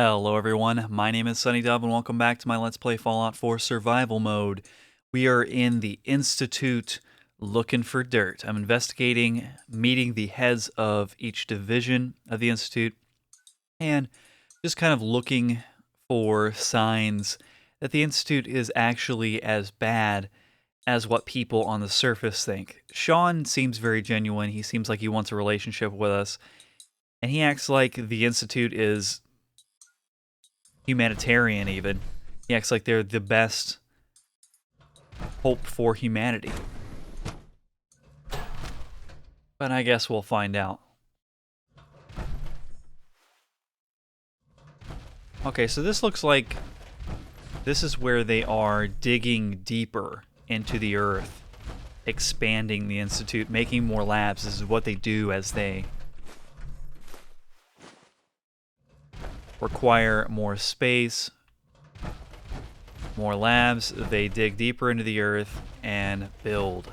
Hello everyone, my name is Sunny Dub and welcome back to my Let's Play Fallout 4 Survival Mode. We are in the Institute looking for dirt. I'm investigating, meeting the heads of each division of the Institute, and just kind of looking for signs that the Institute is actually as bad as what people on the surface think. Sean seems very genuine, he seems like he wants a relationship with us, and he acts like the Institute is humanitarian even. He acts like they're the best hope for humanity. But I guess we'll find out. Okay, so this looks like this is where they are digging deeper into the earth, expanding the Institute, making more labs. This is what they do as they require more space, more labs. They dig deeper into the earth and build.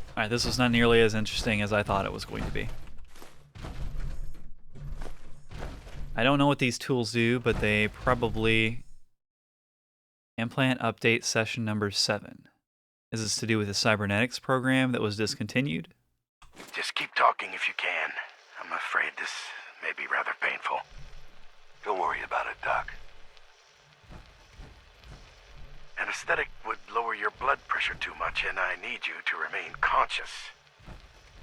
Alright, this was not nearly as interesting as I thought it was going to be. I don't know what these tools do, but they probably... Implant update session number 7. Is this to do with the cybernetics program that was discontinued? Just keep talking if you can. I'm afraid this may be rather painful. Don't worry about it, Doc. Anesthetic would lower your blood pressure too much, and I need you to remain conscious.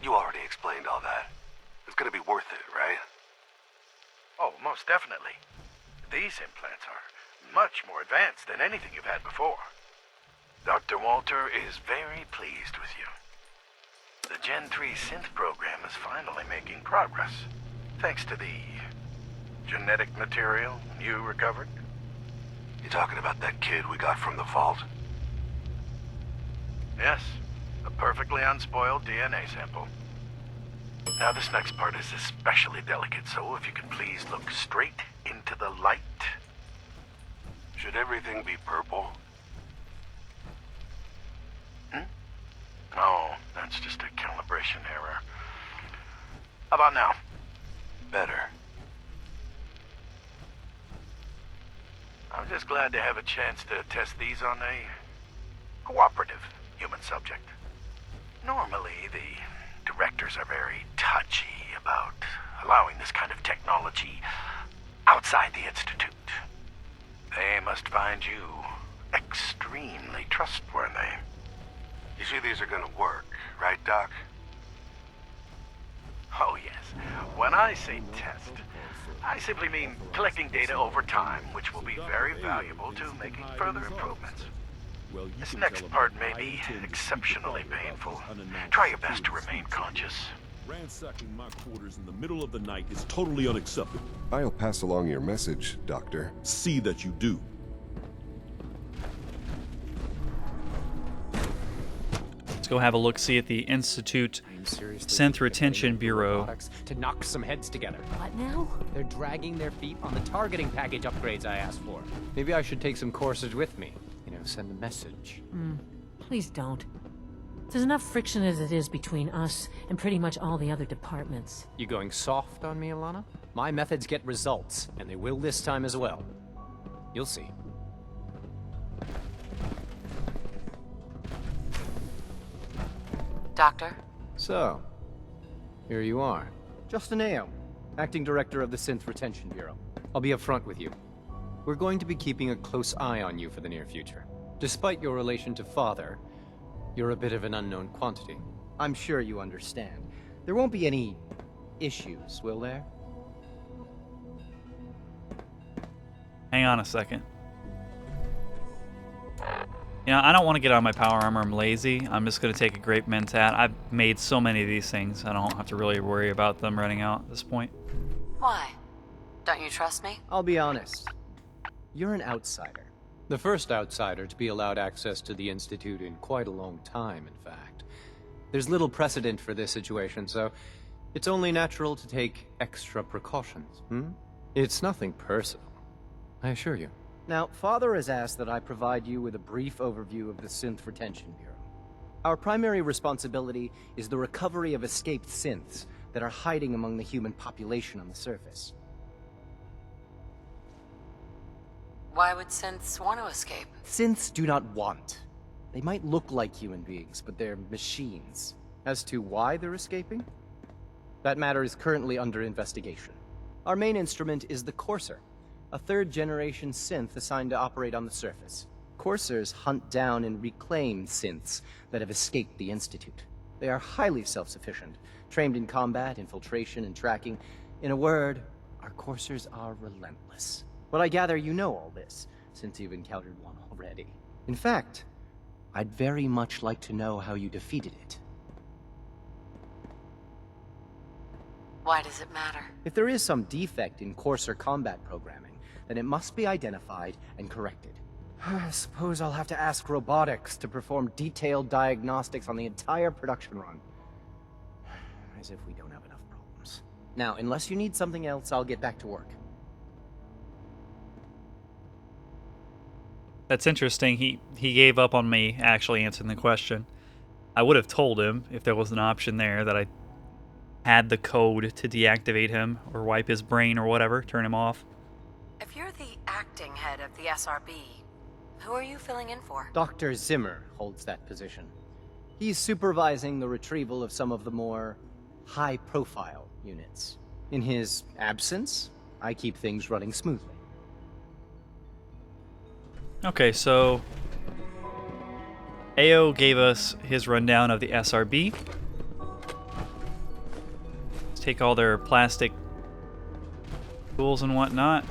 You already explained all that. It's gonna be worth it, right? Oh, most definitely. These implants are much more advanced than anything you've had before. Dr. Walter is very pleased with you. The Gen 3 synth program is finally making progress, thanks to the genetic material you recovered. You talking about that kid we got from the vault? Yes, a perfectly unspoiled DNA sample. Now this next part is especially delicate, so if you can please look straight into the light. Should everything be purple? Oh, that's just a calibration error. How about now? Better. I'm just glad to have a chance to test these on a cooperative human subject. Normally, the directors are very touchy about allowing this kind of technology outside the Institute. They must find you extremely trustworthy. You see these are gonna work, right, Doc? Oh yes. When I say test, I simply mean collecting data over time, which will be very valuable to making further improvements. This next part may be exceptionally painful. Try your best to remain conscious. Ransacking my quarters in the middle of the night is totally unacceptable. I'll pass along your message, Doctor. See that you do. Let's go have a look-see at the Institute Synth Retention Bureau. To knock some heads together. What now? They're dragging their feet on the targeting package upgrades I asked for. Maybe I should take some courses with me. You know, send a message. Please don't. There's enough friction as it is between us and pretty much all the other departments. You going soft on me, Alana? My methods get results, and they will this time as well. You'll see. Doctor? So, here you are. Justin Ao, Acting Director of the Synth Retention Bureau. I'll be upfront with you. We're going to be keeping a close eye on you for the near future. Despite your relation to Father, you're a bit of an unknown quantity. I'm sure you understand. There won't be any issues, will there? Hang on a second. You know, I don't want to get on my power armor. I'm lazy. I'm just going to take a Grape Mentat. I've made so many of these things. I don't have to really worry about them running out at this point. Why? Don't you trust me? I'll be honest. You're an outsider. The first outsider to be allowed access to the Institute in quite a long time, in fact. There's little precedent for this situation, so it's only natural to take extra precautions, It's nothing personal, I assure you. Now, Father has asked that I provide you with a brief overview of the Synth Retention Bureau. Our primary responsibility is the recovery of escaped synths that are hiding among the human population on the surface. Why would synths want to escape? Synths do not want. They might look like human beings, but they're machines. As to why they're escaping? That matter is currently under investigation. Our main instrument is the Courser, a third-generation synth assigned to operate on the surface. Coursers hunt down and reclaim synths that have escaped the Institute. They are highly self-sufficient, trained in combat, infiltration, and tracking. In a word, our Coursers are relentless. But I gather you know all this, since you've encountered one already. In fact, I'd very much like to know how you defeated it. Why does it matter? If there is some defect in Courser combat programming, then it must be identified and corrected. I suppose I'll have to ask robotics to perform detailed diagnostics on the entire production run. As if we don't have enough problems. Now, unless you need something else, I'll get back to work. That's interesting. He gave up on me actually answering the question. I would have told him if there was an option there that I had the code to deactivate him or wipe his brain or whatever, turn him off. If you're the acting head of the SRB, who are you filling in for? Dr. Zimmer holds that position. He's supervising the retrieval of some of the more high-profile units. In his absence, I keep things running smoothly. Okay, so AO gave us his rundown of the SRB. Let's take all their plastic tools and whatnot.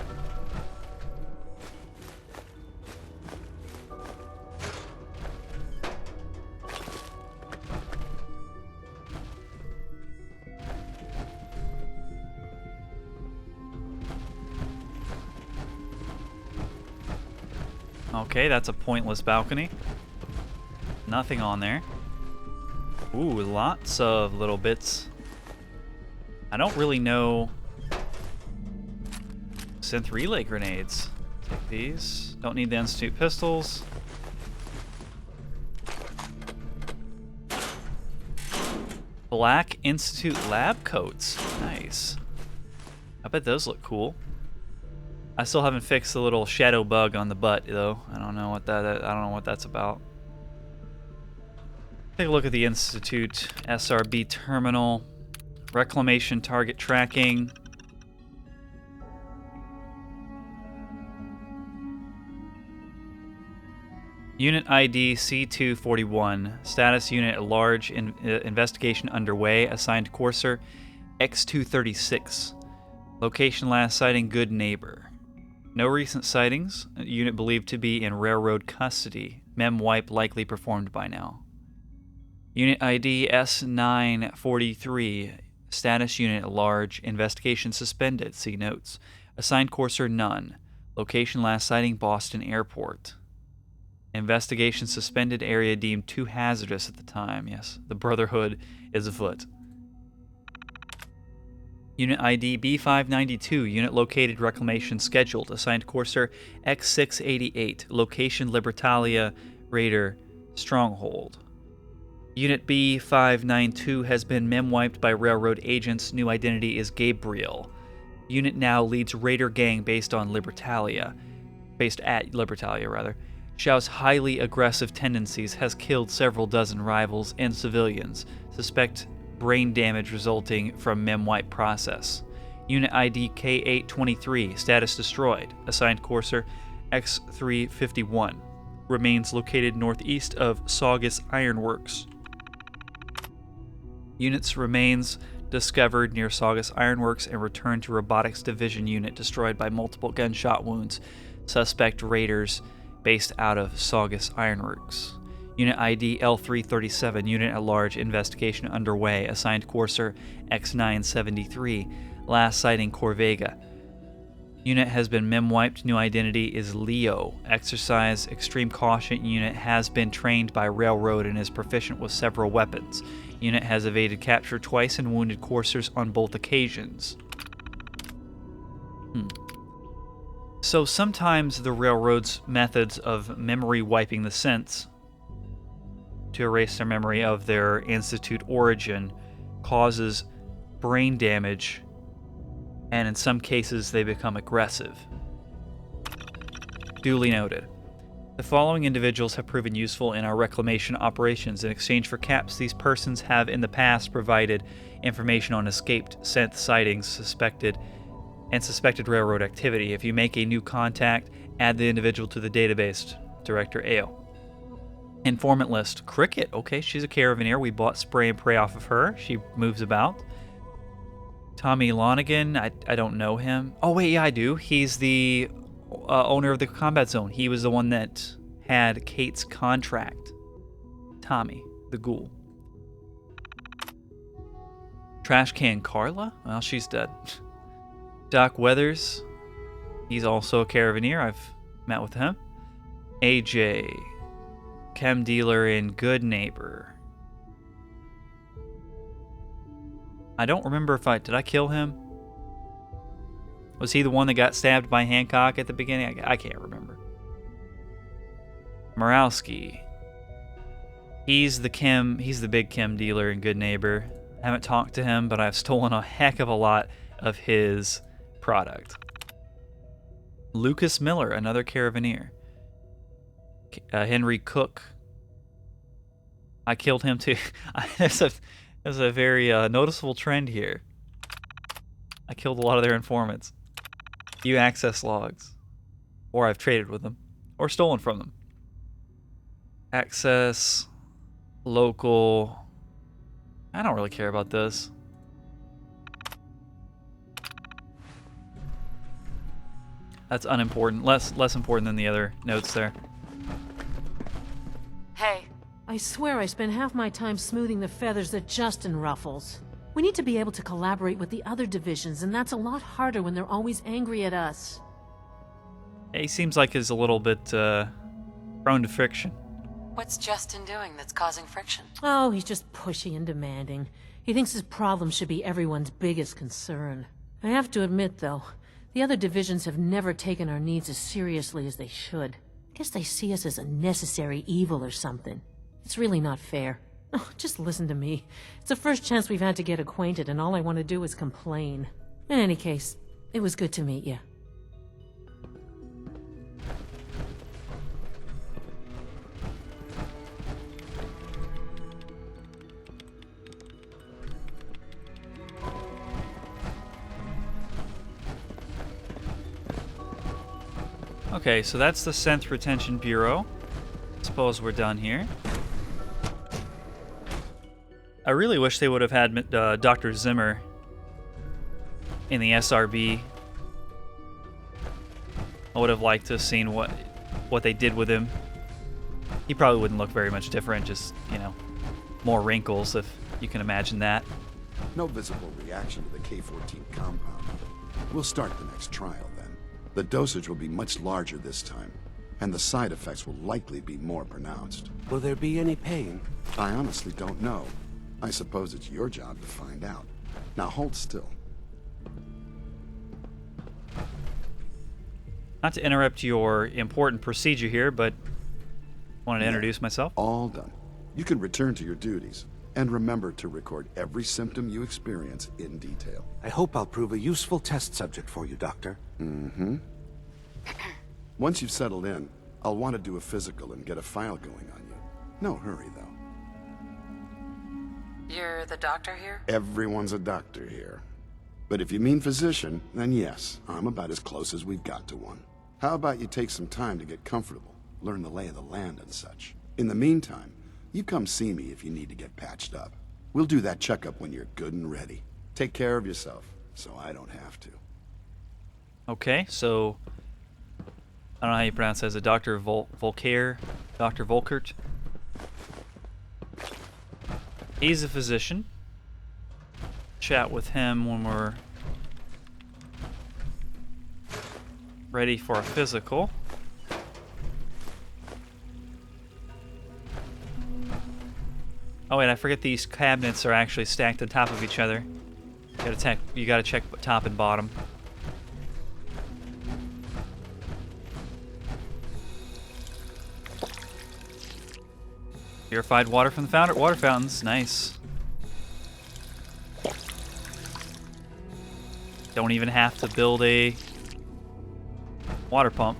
Okay, that's a pointless balcony. Nothing on there. Ooh, lots of little bits. I don't really know. Synth relay grenades. Take these. Don't need the Institute pistols. Black Institute lab coats. Nice. I bet those look cool. I still haven't fixed the little shadow bug on the butt, though. I don't know what that's about. Take a look at the Institute SRB terminal. Reclamation target tracking. Unit ID C241. Status unit at large. Investigation underway. Assigned Courser X236. Location last sighting Good Neighbor. No recent sightings. Unit believed to be in railroad custody. Mem wipe likely performed by now. Unit ID S943. Status unit at large. Investigation suspended. See notes. Assigned Courser none. Location last sighting Boston Airport. Investigation suspended. Area deemed too hazardous at the time. Yes, the Brotherhood is afoot. Unit ID B592, unit located, reclamation scheduled. Assigned Courser X688, location Libertalia, Raider, Stronghold. Unit B592 has been mem-wiped by railroad agents. New identity is Gabriel. Unit now leads Raider gang based at Libertalia, shows highly aggressive tendencies, has killed several dozen rivals and civilians. Suspect brain damage resulting from mem-wipe process. Unit ID K823, status destroyed. Assigned Courser X351. Remains located northeast of Saugus Ironworks. Unit's remains discovered near Saugus Ironworks and returned to Robotics Division unit destroyed by multiple gunshot wounds. Suspect raiders based out of Saugus Ironworks. Unit ID L337, unit at large, investigation underway. Assigned Courser X973, last sighting Corvega. Unit has been mem-wiped. New identity is Leo. Exercise extreme caution. Unit has been trained by railroad and is proficient with several weapons. Unit has evaded capture twice and wounded coursers on both occasions. So sometimes the railroad's methods of memory wiping the synths to erase their memory of their Institute origin causes brain damage, and in some cases they become aggressive. Duly noted. The following individuals have proven useful in our reclamation operations. In exchange for caps, these persons have in the past provided information on escaped synth sightings, suspected railroad activity. If you make a new contact, add the individual to the database. Director AO. Informant list. Cricket. Okay, she's a caravaneer. We bought spray and pray off of her. She moves about. Tommy Lonigan. I don't know him. Oh, wait, yeah, I do. He's the owner of the combat zone. He was the one that had Kate's contract. Tommy, the ghoul. Trash can Carla? Well, she's dead. Doc Weathers. He's also a caravaneer. I've met with him. AJ. Chem dealer and good neighbor. I don't remember if did I kill him? Was he the one that got stabbed by Hancock at the beginning? I can't remember. Morowski. He's the big chem dealer and good neighbor. I haven't talked to him, but I've stolen a heck of a lot of his product. Lucas Miller, another caravaneer. Henry Cook. I killed him too. There's a very noticeable trend here. I killed a lot of their informants. You access logs. Or I've traded with them. Or stolen from them. Access. Local. I don't really care about this. That's unimportant. Less important than the other notes there. Hey. I swear I spend half my time smoothing the feathers that Justin ruffles. We need to be able to collaborate with the other divisions, and that's a lot harder when they're always angry at us. He seems like he's a little bit prone to friction. What's Justin doing that's causing friction? Oh, he's just pushy and demanding. He thinks his problem should be everyone's biggest concern. I have to admit, though, the other divisions have never taken our needs as seriously as they should. Guess they see us as a necessary evil or something. It's really not fair. Oh, just listen to me. It's the first chance we've had to get acquainted, and all I want to do is complain. In any case, it was good to meet you. Okay, so that's the Synth Retention Bureau. Suppose we're done here. I really wish they would have had Dr. Zimmer in the SRB. I would have liked to have seen what they did with him. He probably wouldn't look very much different, just, you know, more wrinkles, if you can imagine that. No visible reaction to the K-14 compound. We'll start the next trial then. The dosage will be much larger this time, and the side effects will likely be more pronounced. Will there be any pain? I honestly don't know. I suppose it's your job to find out. Now hold still. Not to interrupt your important procedure here, but I wanted to introduce myself. All done. You can return to your duties. And remember to record every symptom you experience in detail. I hope I'll prove a useful test subject for you, Doctor. Mm-hmm. Once you've settled in, I'll want to do a physical and get a file going on you. No hurry, though. You're the doctor here? Everyone's a doctor here. But if you mean physician, then yes, I'm about as close as we've got to one. How about you take some time to get comfortable, learn the lay of the land and such. In the meantime, you come see me if you need to get patched up. We'll do that checkup when you're good and ready. Take care of yourself, so I don't have to. Okay, so I don't know how you pronounce it. As a Dr. Volker, Dr. Volkert. He's a physician. Chat with him when we're ready for a physical. Oh wait, I forget these cabinets are actually stacked on top of each other. You gotta check top and bottom. Purified water from the water fountains, nice. Don't even have to build a water pump.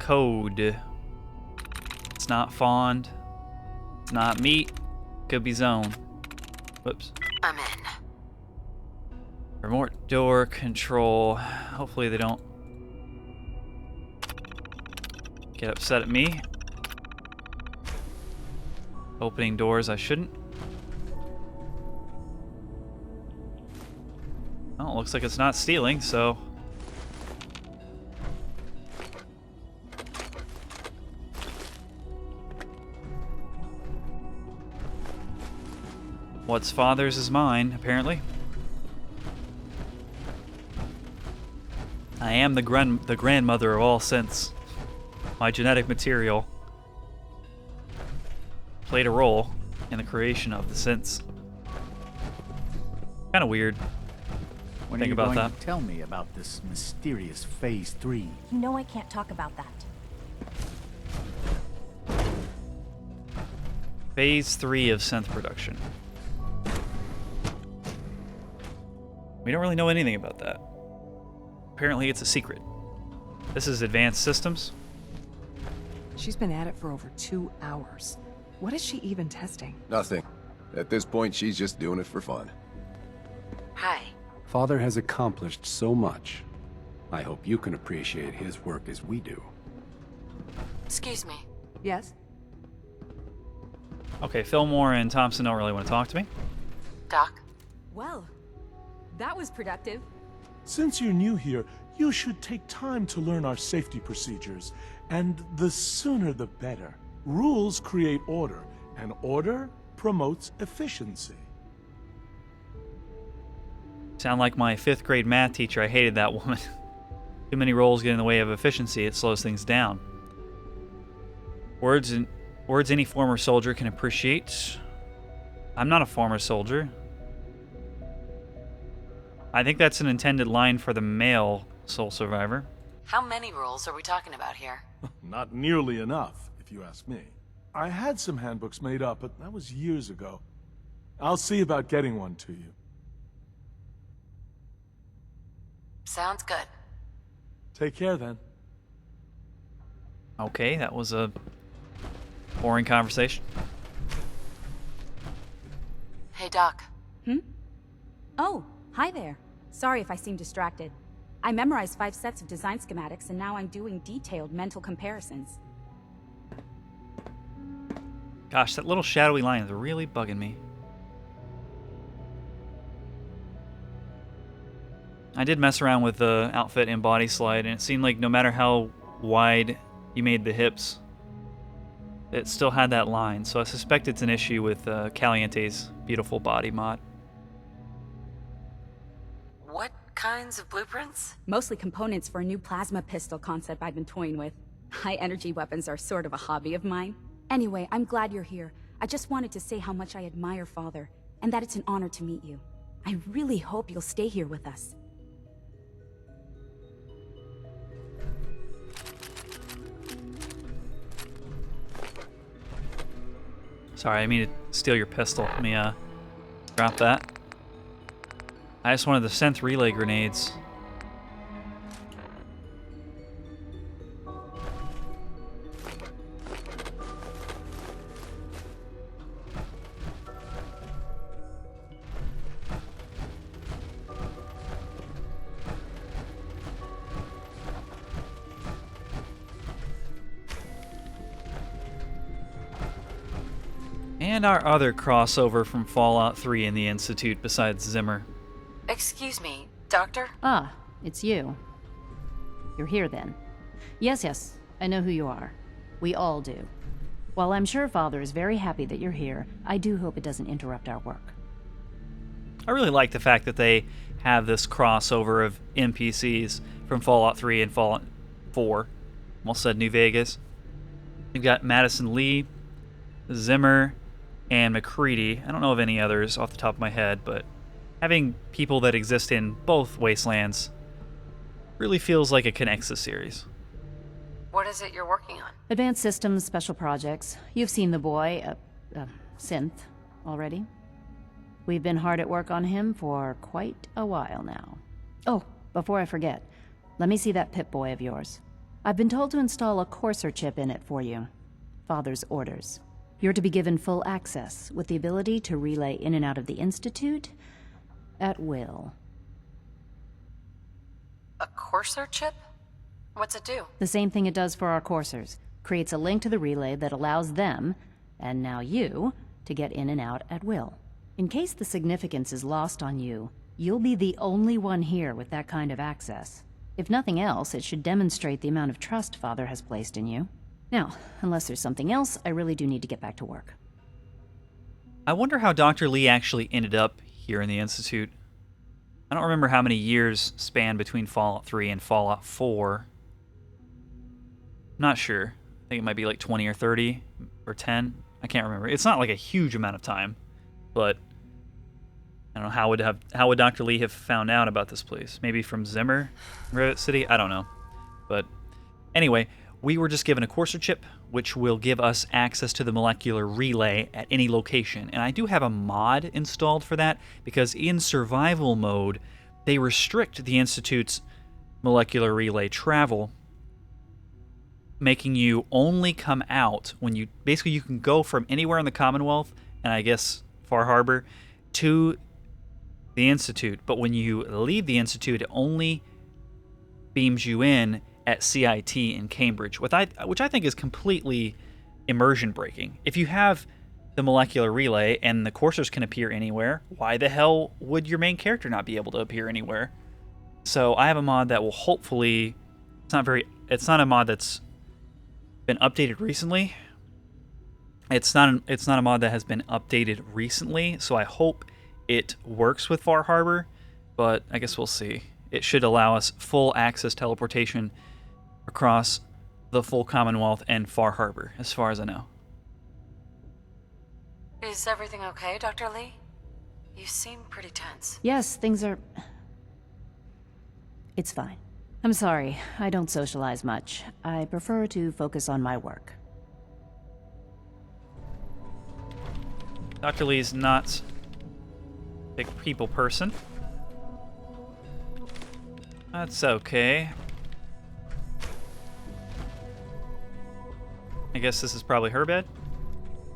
code. It's not fawned. It's not meat. Could be zone. Whoops. I'm in. Remote door control. Hopefully they don't get upset at me. Opening doors I shouldn't. Well, it looks like it's not stealing, so... What's father's is mine, apparently. I am the grandmother of all synths. My genetic material played a role in the creation of the synths. Kind of weird. When Think are you about going that. to tell me about this mysterious Phase 3? You know I can't talk about that. Phase 3 of synth production. We don't really know anything about that. Apparently it's a secret. This is advanced systems. She's been at it for over 2 hours. What is she even testing? Nothing. At this point, she's just doing it for fun. Hi. Father has accomplished so much. I hope you can appreciate his work as we do. Excuse me. Yes? Okay, Fillmore and Thompson don't really want to talk to me. Doc? Well, that was productive. Since you're new here, you should take time to learn our safety procedures. And the sooner the better. Rules create order, and order promotes efficiency. Sound like my 5th grade math teacher. I hated that woman. Too many roles get in the way of efficiency. It slows things down. Words any former soldier can appreciate. I'm not a former soldier. I think that's an intended line for the male soul survivor. How many rules are we talking about here? Not nearly enough, if you ask me. I had some handbooks made up, but that was years ago. I'll see about getting one to you. Sounds good. Take care, then. Okay, that was a boring conversation. Hey, Doc. Oh, hi there. Sorry if I seem distracted. I memorized 5 sets of design schematics, and now I'm doing detailed mental comparisons. Gosh, that little shadowy line is really bugging me. I did mess around with the outfit and body slide, and it seemed like no matter how wide you made the hips, it still had that line. So I suspect it's an issue with Caliente's beautiful body mod. What kinds of blueprints? Mostly components for a new plasma pistol concept I've been toying with. High-energy weapons are sort of a hobby of mine. Anyway, I'm glad you're here. I just wanted to say how much I admire Father, and that it's an honor to meet you. I really hope you'll stay here with us. Sorry, I mean to steal your pistol. Let me drop that. I just wanted the synth relay grenades. And our other crossover from Fallout 3 in the Institute besides Zimmer. Excuse me, Doctor? Ah, it's you. You're here then. Yes, I know who you are. We all do. While I'm sure Father is very happy that you're here, I do hope it doesn't interrupt our work. I really like the fact that they have this crossover of NPCs from Fallout 3 and Fallout 4. Almost said New Vegas. You've got Madison Lee, Zimmer, and McCready. I don't know of any others off the top of my head, but having people that exist in both Wastelands really feels like it connects the series. What is it you're working on? Advanced Systems Special Projects. You've seen the boy, Synth, already. We've been hard at work on him for quite a while now. Oh, before I forget, let me see that Pip-Boy of yours. I've been told to install a courser chip in it for you. Father's orders. You're to be given full access, with the ability to relay in and out of the Institute at will. A courser chip? What's it do? The same thing it does for our coursers. Creates a link to the relay that allows them, and now you, to get in and out at will. In case the significance is lost on you, you'll be the only one here with that kind of access. If nothing else, it should demonstrate the amount of trust Father has placed in you. Now, unless there's something else, I really do need to get back to work. I wonder how Dr. Lee actually ended up here in the Institute. I don't remember how many years span between Fallout 3 and Fallout 4. Not sure. I think it might be like 20 or 30 or 10. I can't remember. It's not like a huge amount of time, but I don't know, how would Dr. Lee have found out about this place? Maybe from Zimmer, Revit City? I don't know. But anyway, we were just given a courser chip, which will give us access to the molecular relay at any location. And I do have a mod installed for that, because in survival mode, they restrict the Institute's molecular relay travel, making you only come out when you... Basically, you can go from anywhere in the Commonwealth, and I guess Far Harbor, to the Institute. But when you leave the Institute, it only beams you in at CIT in Cambridge, which I think is completely immersion breaking. If you have the molecular relay and the coursers can appear anywhere, why the hell would your main character not be able to appear anywhere? So I have a mod that will hopefully... It's not a mod that's been updated recently. It's not a mod that has been updated recently, so I hope it works with Far Harbor, but I guess we'll see. It should allow us full access teleportation across the full Commonwealth and Far Harbor, as far as I know. Is everything okay, Dr. Lee? You seem pretty tense. Yes, things are... It's fine. I'm sorry, I don't socialize much. I prefer to focus on my work. Dr. Lee's not a big people person. That's okay. I guess this is probably her bed.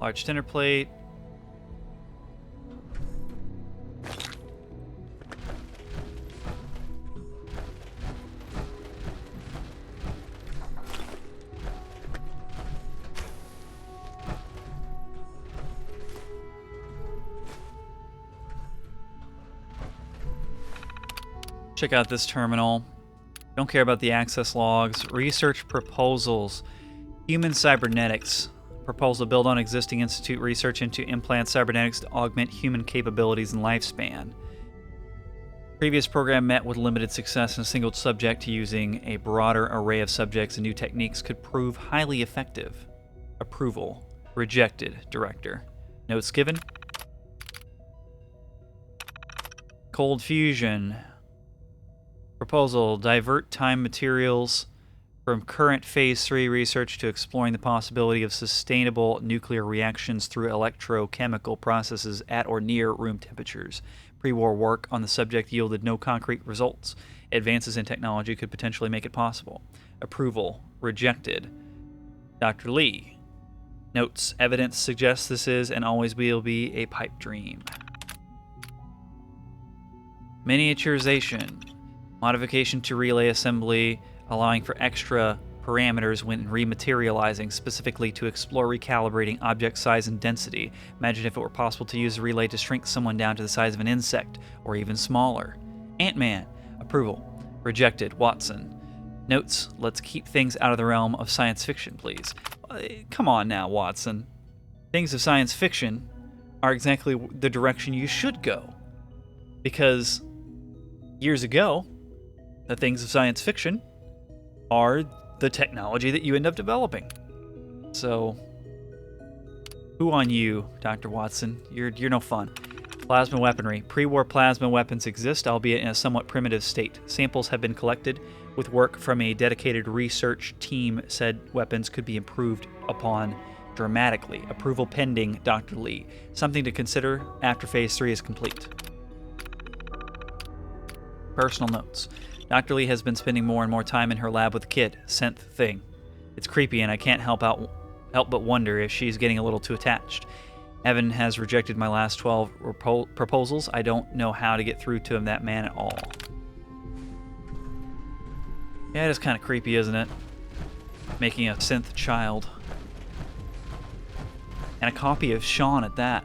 Large dinner plate. Check out this terminal. Don't care about the access logs. Research proposals. Human cybernetics. Proposal build on existing institute research into implant cybernetics to augment human capabilities and lifespan. Previous program met with limited success in a single subject. Using a broader array of subjects and new techniques could prove highly effective. Approval. Rejected, Director. Notes given. Cold fusion. Proposal, divert time materials from current Phase 3 research to exploring the possibility of sustainable nuclear reactions through electrochemical processes at or near room temperatures. Pre-war work on the subject yielded no concrete results. Advances in technology could potentially make it possible. Approval, rejected. Dr. Lee. Notes, evidence suggests this is and always will be a pipe dream. Miniaturization. Modification to relay assembly, allowing for extra parameters when rematerializing, specifically to explore recalibrating object size and density. Imagine if it were possible to use a relay to shrink someone down to the size of an insect, or even smaller. Ant-Man. Approval. Rejected. Watson. Notes, let's keep things out of the realm of science fiction, please. Come on now, Watson. Things of science fiction are exactly the direction you should go. Because years ago, the things of science fiction are the technology that you end up developing. So, who on you, Dr. Watson? You're no fun. Plasma weaponry. Pre-war plasma weapons exist, albeit in a somewhat primitive state. Samples have been collected. With work from a dedicated research team, said weapons could be improved upon dramatically. Approval pending, Dr. Lee. Something to consider after Phase 3 is complete. Personal notes. Dr. Lee has been spending more and more time in her lab with the kid, synth thing. It's creepy, and I can't help but wonder if she's getting a little too attached. Evan has rejected my last 12 proposals. I don't know how to get through to him, that man, at all. Yeah, it is kind of creepy, isn't it? Making a synth child. And a copy of Sean at that.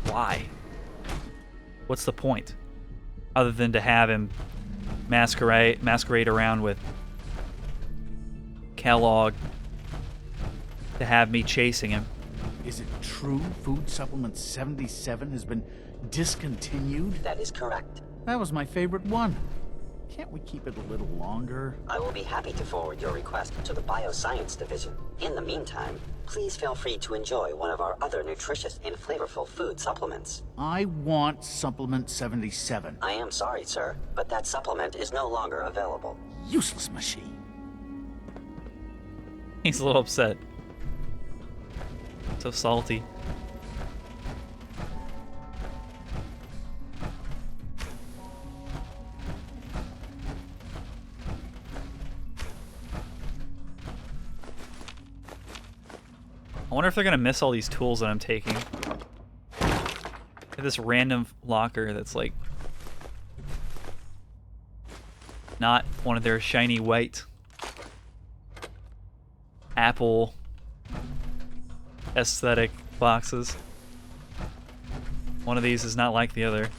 Why? What's the point? Other than to have him masquerade around with Kellogg, to have me chasing him. Is it true Food Supplement 77 has been discontinued? That is correct. That was my favorite one. Can't we keep it a little longer? I will be happy to forward your request to the Bioscience Division. In the meantime, please feel free to enjoy one of our other nutritious and flavorful food supplements. I want Supplement 77. I am sorry, sir, but that supplement is no longer available. Useless machine. He's a little upset. So salty. I wonder if they're gonna miss all these tools that I'm taking. This random locker that's like not one of their shiny white Apple aesthetic boxes. One of these is not like the other.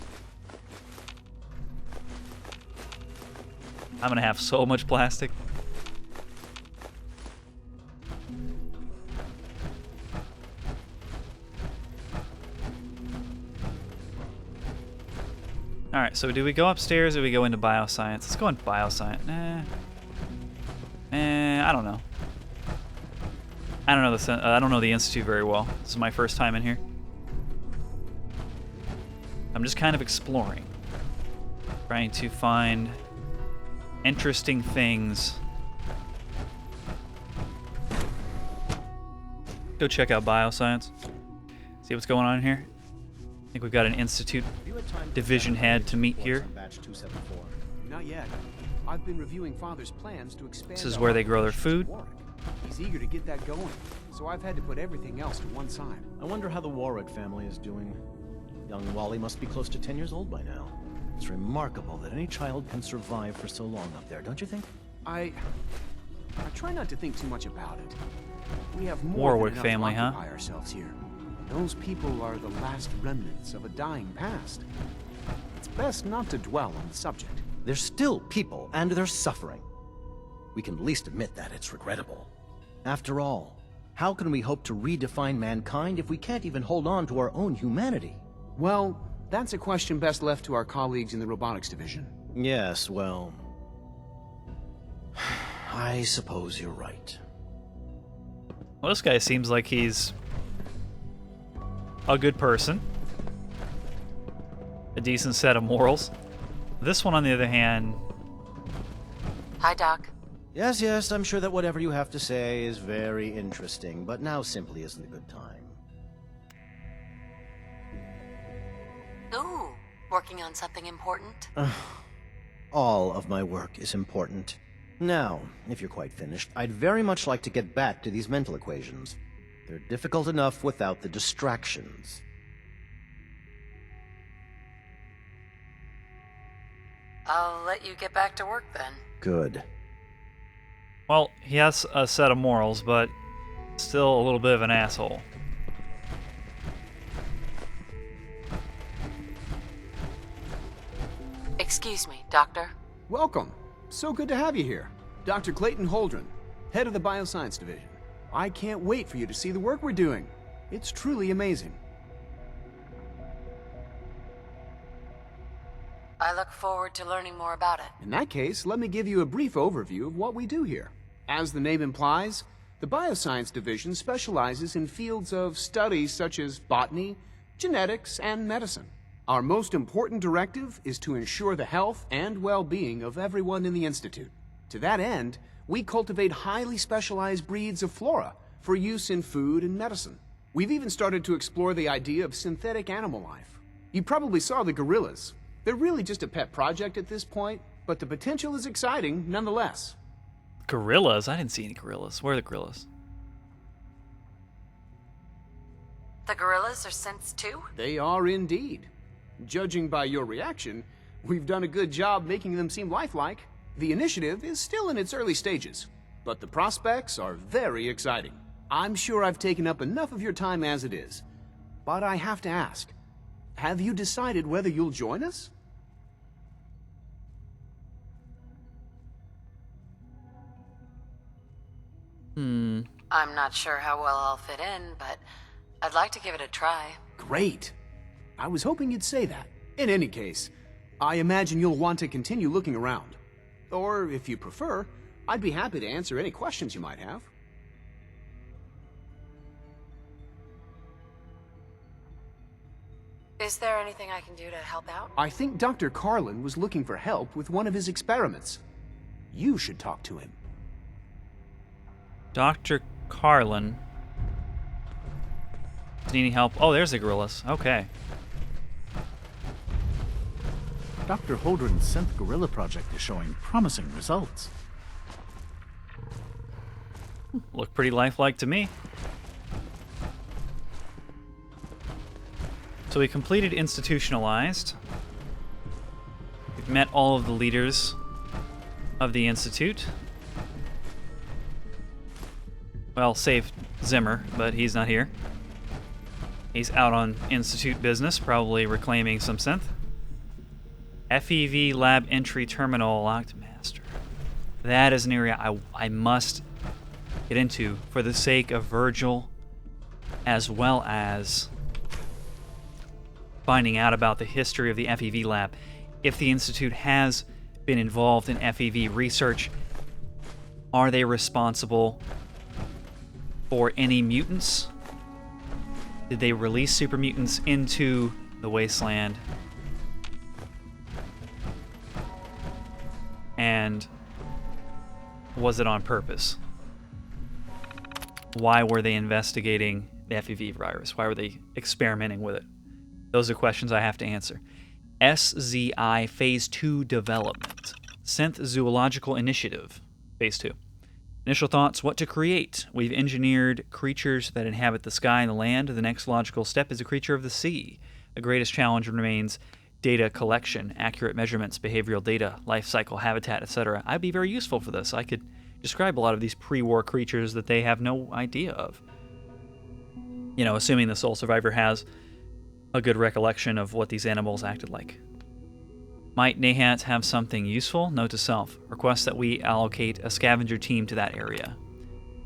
I'm gonna have so much plastic. Alright, so do we go upstairs or do we go into bioscience? Let's go into bioscience. I don't know. I don't know the Institute very well. This is my first time in here. I'm just kind of exploring. Trying to find interesting things. Go check out bioscience. See what's going on in here. I think we've got an Institute division head to meet here. Not yet. I've been reviewing Father's plans to expand. This is where they grow their food. He's eager to get that going, so I've had to put everything else to one side. I wonder how the Warwick family is doing. Young Wally must be close to 10 years old by now. It's remarkable that any child can survive for so long up there, don't you think? I try not to think too much about it. We have more Warwick than family, enough to huh? occupy ourselves here. Those people are the last remnants of a dying past. It's best not to dwell on the subject. They're still people, and they're suffering. We can at least admit that it's regrettable. After all, how can we hope to redefine mankind if we can't even hold on to our own humanity? Well, that's a question best left to our colleagues in the robotics division. Yes, well... I suppose you're right. Well, this guy seems like he's a good person. A decent set of morals. This one, on the other hand... Hi, Doc. Yes, I'm sure that whatever you have to say is very interesting, but now simply isn't a good time. Ooh, working on something important? All of my work is important. Now, if you're quite finished, I'd very much like to get back to these mental equations. They're difficult enough without the distractions. I'll let you get back to work then. Good. Well, he has a set of morals, but still a little bit of an asshole. Excuse me, Doctor. Welcome. So good to have you here. Dr. Clayton Holdren, head of the Bioscience Division. I can't wait for you to see the work we're doing. It's truly amazing. I look forward to learning more about it. In that case, let me give you a brief overview of what we do here. As the name implies, the Bioscience Division specializes in fields of studies such as botany, genetics, and medicine. Our most important directive is to ensure the health and well-being of everyone in the Institute. To that end, we cultivate highly specialized breeds of flora for use in food and medicine. We've even started to explore the idea of synthetic animal life. You probably saw the gorillas. They're really just a pet project at this point, but the potential is exciting nonetheless. Gorillas? I didn't see any gorillas. Where are the gorillas? The gorillas are synths too? They are indeed. Judging by your reaction, we've done a good job making them seem lifelike. The initiative is still in its early stages, but the prospects are very exciting. I'm sure I've taken up enough of your time as it is, but I have to ask, have you decided whether you'll join us? I'm not sure how well I'll fit in, but I'd like to give it a try. Great. I was hoping you'd say that. In any case, I imagine you'll want to continue looking around. Or, if you prefer, I'd be happy to answer any questions you might have. Is there anything I can do to help out? I think Dr. Carlin was looking for help with one of his experiments. You should talk to him. Dr. Carlin. Need any help? Oh, there's the gorillas. Okay. Dr. Holdren's synth gorilla project is showing promising results. Look pretty lifelike to me. So we completed institutionalized. We've met all of the leaders of the Institute. Well, save Zimmer, but he's not here. He's out on Institute business, probably reclaiming some synth. FEV lab entry terminal locked master. That is an area I must get into for the sake of Virgil, as well as finding out about the history of the FEV lab. If the Institute has been involved in FEV research, are they responsible for any mutants? Did they release super mutants into the Wasteland? And was it on purpose? Why were they investigating the FEV virus? Why were they experimenting with it? Those are questions I have to answer. SZI Phase 2 Development. Synth Zoological Initiative. Phase 2. Initial thoughts, what to create. We've engineered creatures that inhabit the sky and the land. The next logical step is a creature of the sea. The greatest challenge remains data collection, accurate measurements, behavioral data, life cycle, habitat, etc. I'd be very useful for this. I could describe a lot of these pre-war creatures that they have no idea of. You know, assuming the sole survivor has a good recollection of what these animals acted like. Might Nahat have something useful? Note to self. Request that we allocate a scavenger team to that area.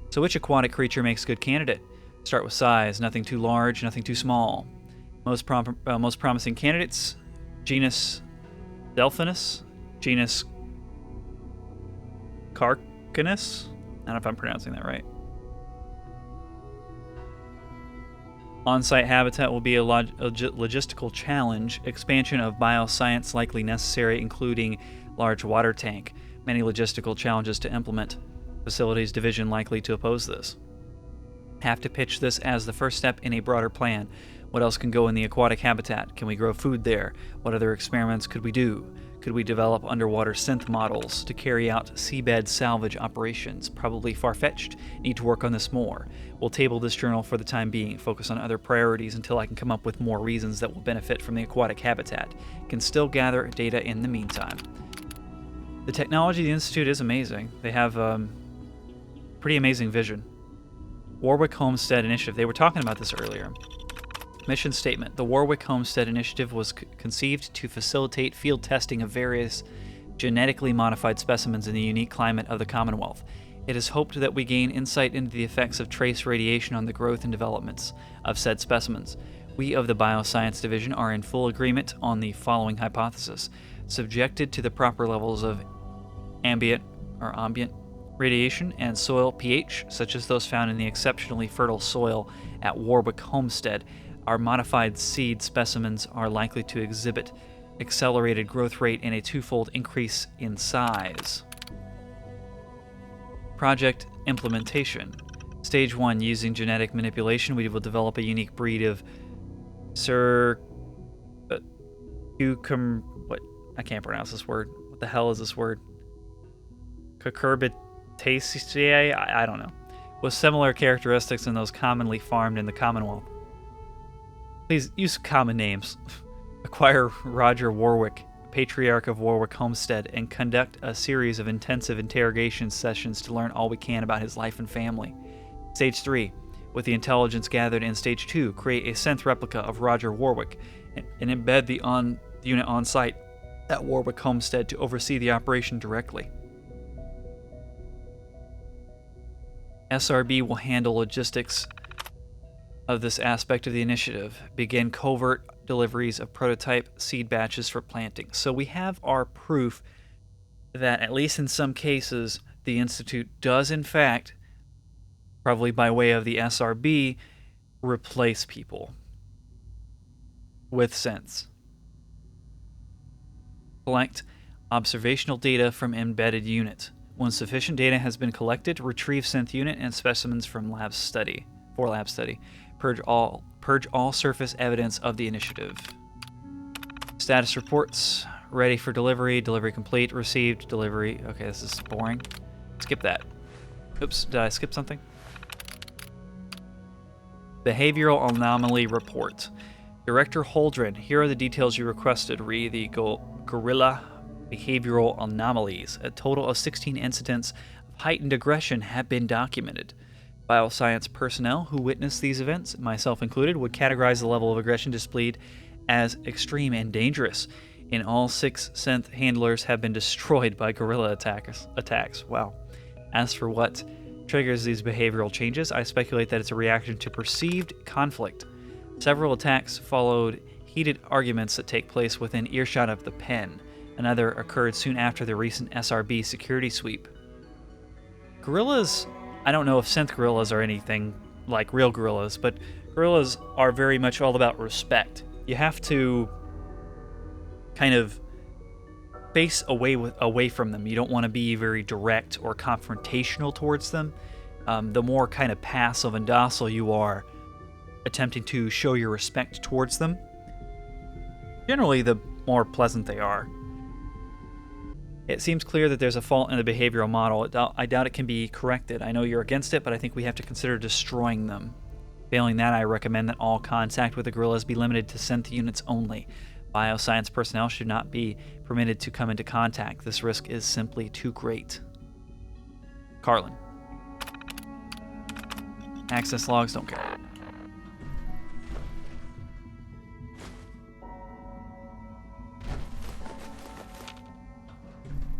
So which aquatic creature makes a good candidate? Start with size. Nothing too large, nothing too small. Most promising candidates. Genus Delphinus. Genus Carcanus. I don't know if I'm pronouncing that right. On-site habitat will be a logistical challenge. Expansion of bioscience likely necessary, including large water tank. Many logistical challenges to implement. Facilities division likely to oppose this. Have to pitch this as the first step in a broader plan. What else can go in the aquatic habitat? Can we grow food there? What other experiments could we do? Could we develop underwater synth models to carry out seabed salvage operations? Probably far-fetched. Need to work on this more. We'll table this journal for the time being, focus on other priorities until I can come up with more reasons that will benefit from the aquatic habitat. Can still gather data in the meantime. The technology of the Institute is amazing. They have pretty amazing vision. Warwick Homestead Initiative. They were talking about this earlier. Mission statement. The Warwick Homestead Initiative was conceived to facilitate field testing of various genetically modified specimens in the unique climate of the Commonwealth. It is hoped that we gain insight into the effects of trace radiation on the growth and developments of said specimens. We of the Bioscience Division are in full agreement on the following hypothesis. Subjected to the proper levels of ambient radiation and soil pH, such as those found in the exceptionally fertile soil at Warwick Homestead, our modified seed specimens are likely to exhibit accelerated growth rate and a twofold increase in size. Project implementation. Stage 1, using genetic manipulation, we will develop a unique breed of I can't pronounce this word. What the hell is this word? Cucurbitaceae? I don't know. With similar characteristics in those commonly farmed in the Commonwealth. Please use common names. Acquire Roger Warwick, Patriarch of Warwick Homestead, and conduct a series of intensive interrogation sessions to learn all we can about his life and family. Stage 3. With the intelligence gathered in Stage 2, create a synth replica of Roger Warwick and embed the unit on site at Warwick Homestead to oversee the operation directly. SRB will handle logistics of this aspect of the initiative. Begin covert deliveries of prototype seed batches for planting. So we have our proof that, at least in some cases, the Institute does in fact, probably by way of the SRB, replace people with synths. Collect observational data from embedded unit. When sufficient data has been collected, retrieve synth unit and specimens from lab study. Purge all surface evidence of the initiative. Status reports. Ready for delivery. Delivery complete. Received. Delivery. Okay, this is boring. Skip that. Oops, did I skip something? Behavioral anomaly report. Director Holdren, here are the details you requested. Read the gorilla behavioral anomalies. A total of 16 incidents of heightened aggression have been documented. Bioscience personnel who witnessed these events, myself included, would categorize the level of aggression displayed as extreme and dangerous. In all 6 synth handlers have been destroyed by guerrilla attacks. Wow. As for what triggers these behavioral changes, I speculate that it's a reaction to perceived conflict. Several attacks followed heated arguments that take place within earshot of the pen. Another occurred soon after the recent SRB security sweep. Gorillas, I don't know if synth gorillas are anything like real gorillas, but gorillas are very much all about respect. You have to kind of face away from them. You don't want to be very direct or confrontational towards them. The more kind of passive and docile you are, attempting to show your respect towards them, generally the more pleasant they are. It seems clear that there's a fault in the behavioral model. I doubt it can be corrected. I know you're against it, but I think we have to consider destroying them. Failing that, I recommend that all contact with the gorillas be limited to synth units only. Bioscience personnel should not be permitted to come into contact. This risk is simply too great. Carlin. Access logs, don't care.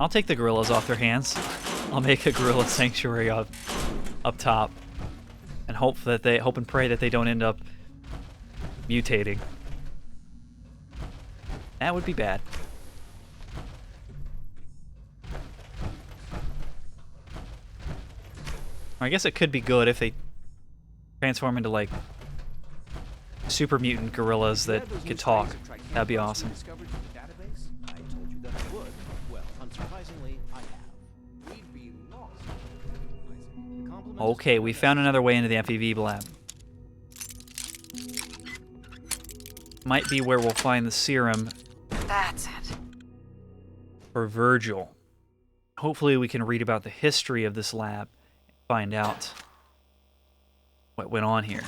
I'll take the gorillas off their hands. I'll make a gorilla sanctuary up top, and hope and pray that they don't end up mutating. That would be bad. Or I guess it could be good if they transform into like super mutant gorillas that could talk. That'd be awesome. Okay, we found another way into the FEV lab. Might be where we'll find the serum. That's it. For Virgil. Hopefully we can read about the history of this lab and find out what went on here.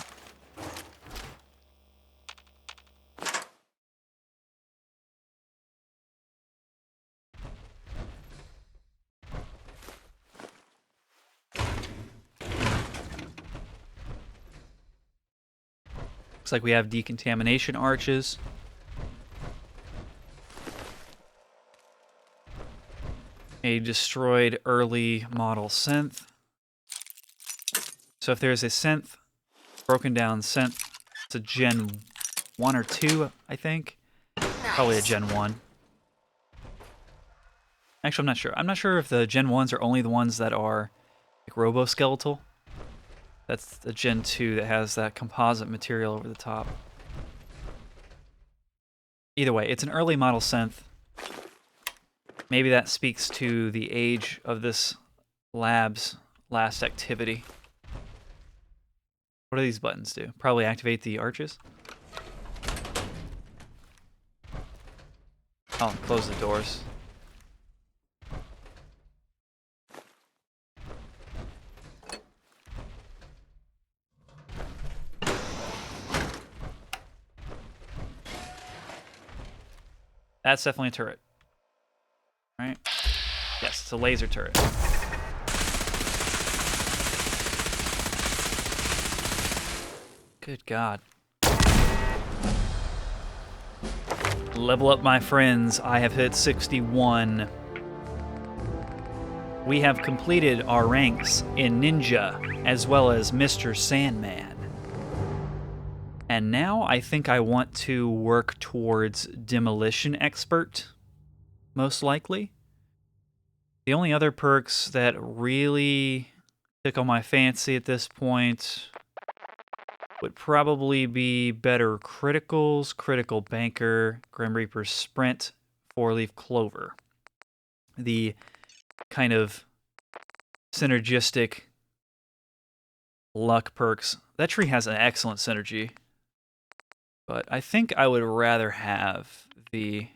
Looks like we have decontamination arches. A destroyed early model synth. So if there's a synth, broken down synth, it's a Gen 1 or 2, I think. Probably a Gen 1. Actually, I'm not sure. I'm not sure if the Gen 1s are only the ones that are like robo-skeletal. That's the Gen 2 that has that composite material over the top. Either way, it's an early model synth. Maybe that speaks to the age of this lab's last activity. What do these buttons do? Probably activate the arches? Oh, close the doors. That's definitely a turret. Right? Yes, it's a laser turret. Good God. Level up, my friends. I have hit 61. We have completed our ranks in Ninja, as well as Mr. Sandman. And now I think I want to work towards Demolition Expert, most likely. The only other perks that really tickle my fancy at this point would probably be better criticals, critical banker, Grim Reaper sprint, 4-leaf clover. The kind of synergistic luck perks. That tree has an excellent synergy, but I think I would rather have the...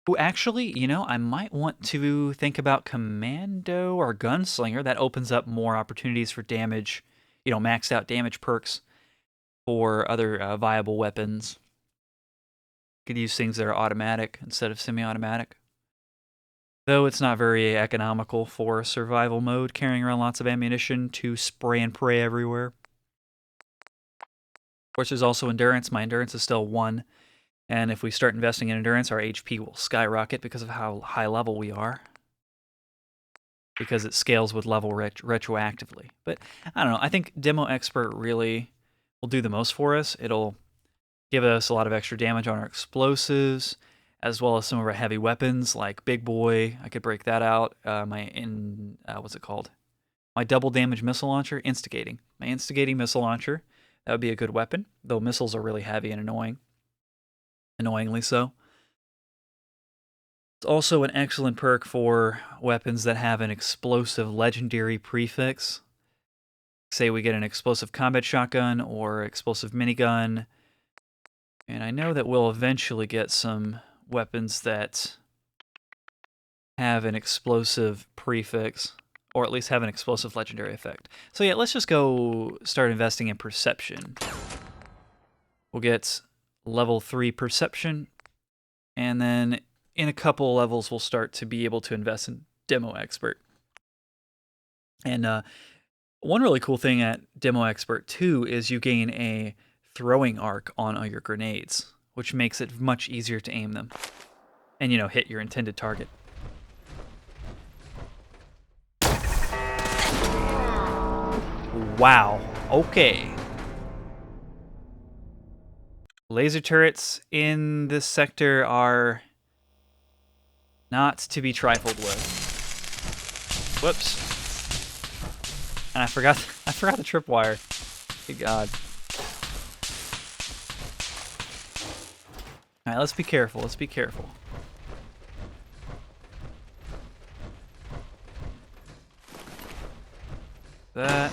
Ooh, actually, you know, I might want to think about Commando or Gunslinger. That opens up more opportunities for damage, you know, maxed out damage perks for other viable weapons. Could use things that are automatic instead of semi-automatic. Though it's not very economical for survival mode, carrying around lots of ammunition to spray and pray everywhere. Of course, there's also endurance. My endurance is still 1. And if we start investing in endurance, our HP will skyrocket because of how high level we are. Because it scales with level retroactively. But I don't know, I think Demo Expert really will do the most for us. It'll give us a lot of extra damage on our explosives, as well as some of our heavy weapons, like Big Boy. I could break that out. What's it called? My double damage missile launcher, Instigating. My Instigating missile launcher, that would be a good weapon, though missiles are really heavy and annoying. Annoyingly so. It's also an excellent perk for weapons that have an explosive legendary prefix. Say we get an explosive combat shotgun or explosive minigun. And I know that we'll eventually get some weapons that have an explosive prefix, or at least have an explosive legendary effect. So yeah, let's just go start investing in perception. We'll get level 3 perception, and then in a couple levels we'll start to be able to invest in Demo Expert. And one really cool thing at Demo Expert too is you gain a throwing arc on all your grenades, which makes it much easier to aim them and, you know, hit your intended target. Wow. Okay. Laser turrets in this sector are not to be trifled with. Whoops. And I forgot the tripwire. Good God. Alright, let's be careful. Let's be careful. That.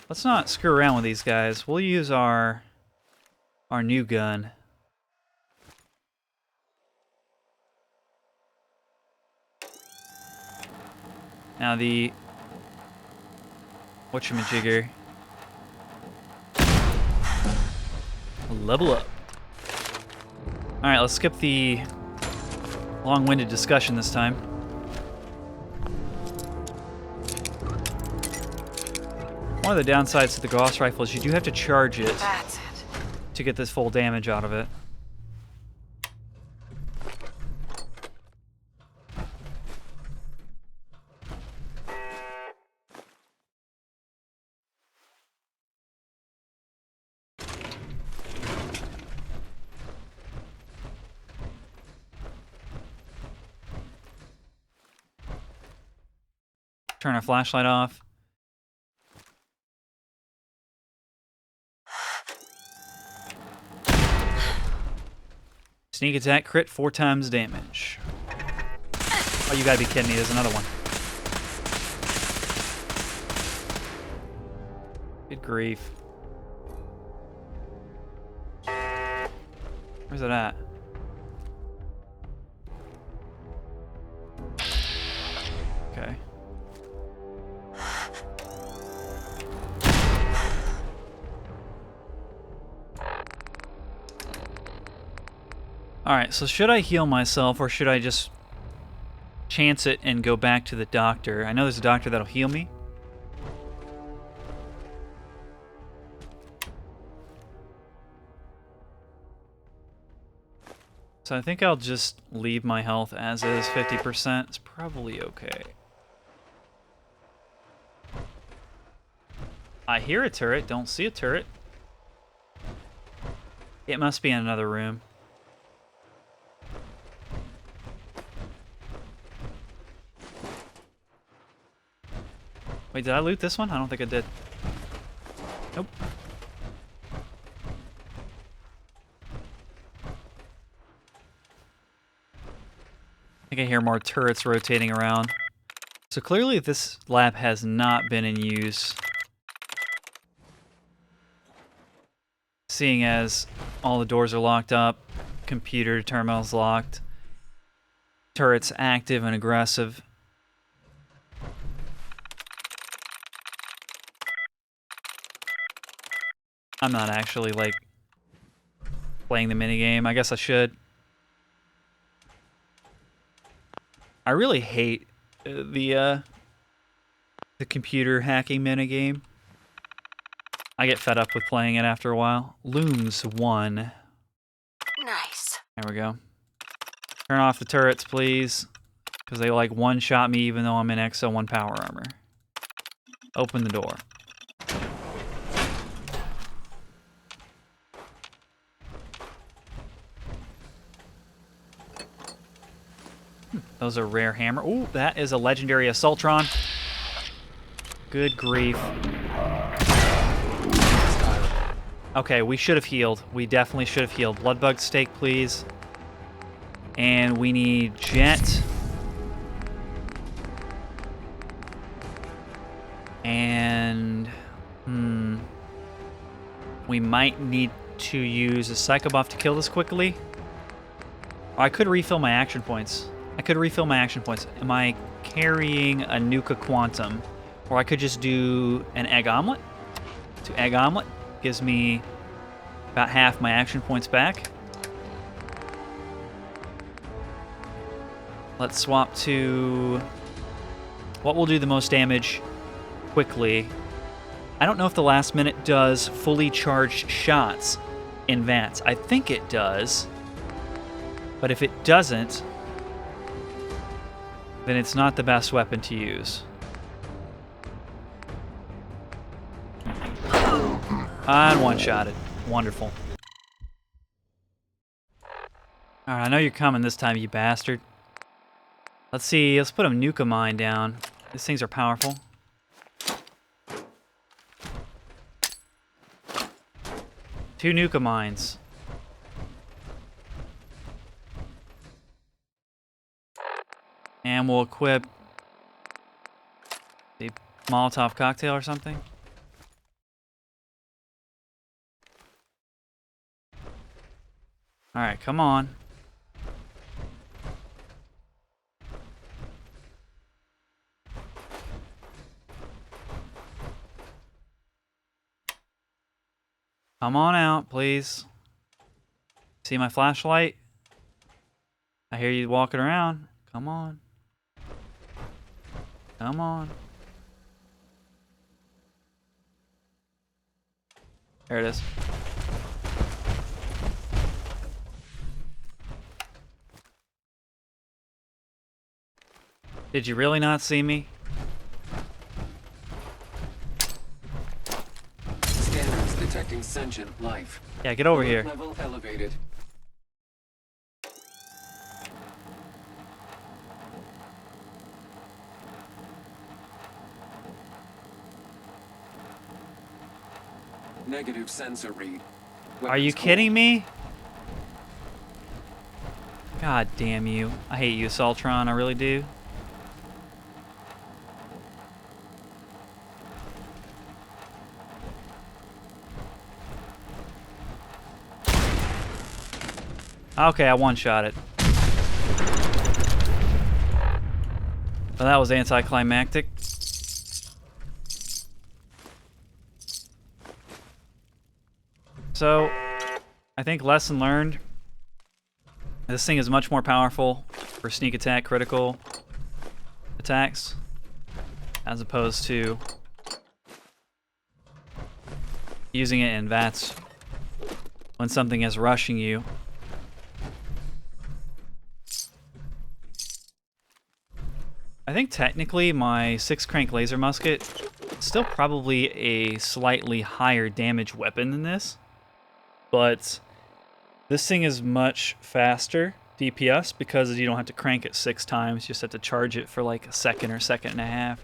Let's not screw around with these guys. We'll use our new gun. Now the whatchamajigger. Level up. Alright, let's skip the long-winded discussion this time. One of the downsides to the Gauss rifle is you do have to charge it to get this full damage out of it. Turn our flashlight off. Sneak attack, crit, 4 times damage. Oh, you gotta be kidding me, there's another one. Good grief. Where's it at? Okay. Alright, so should I heal myself or should I just chance it and go back to the doctor? I know there's a doctor that'll heal me. So I think I'll just leave my health as is, 50%. It's probably okay. I hear a turret, don't see a turret. It must be in another room. Wait, did I loot this one? I don't think I did. Nope. I think I hear more turrets rotating around. So clearly this lab has not been in use. Seeing as all the doors are locked up, computer terminals locked, turrets active and aggressive. I'm not actually, like, playing the minigame. I guess I should. I really hate the computer hacking minigame. I get fed up with playing it after a while. Looms 1. Nice. There we go. Turn off the turrets, please. Because they, like, one-shot me even though I'm in Exo 1 power armor. Open the door. Those are rare hammer. Ooh, that is a legendary Assaultron. Good grief. Okay, we should have healed. We definitely should have healed. Bloodbug steak, please. And we need jet. And... we might need to use a Psycho Buff to kill this quickly. Oh, I could refill my action points. Am I carrying a Nuka Quantum? Or I could just do an Egg Omelet. Egg Omelet gives me about half my action points back. Let's swap to what will do the most damage quickly. I don't know if the last minute does fully charged shots in Vance. I think it does. But if it doesn't, then it's not the best weapon to use. And one-shotted. Wonderful. Alright, I know you're coming this time, you bastard. Let's see, let's put a Nuka Mine down. These things are powerful. Two Nuka Mines. And we'll equip the Molotov cocktail or something. Alright, come on. Come on out, please. See my flashlight? I hear you walking around. Come on. Come on. There it is. Did you really not see me? Scanners detecting sentient life. Yeah, get over here. Level elevated. Negative sensor read. Are you kidding me? God damn you. I hate you, Assaultron. I really do. Okay, I one-shot it. Well, that was anticlimactic. So, I think lesson learned. This thing is much more powerful for sneak attack, critical attacks, as opposed to using it in VATS when something is rushing you. I think technically my 6-crank laser musket is still probably a slightly higher damage weapon than this, but this thing is much faster DPS because you don't have to crank it 6 times, you just have to charge it for like a second or second and a half.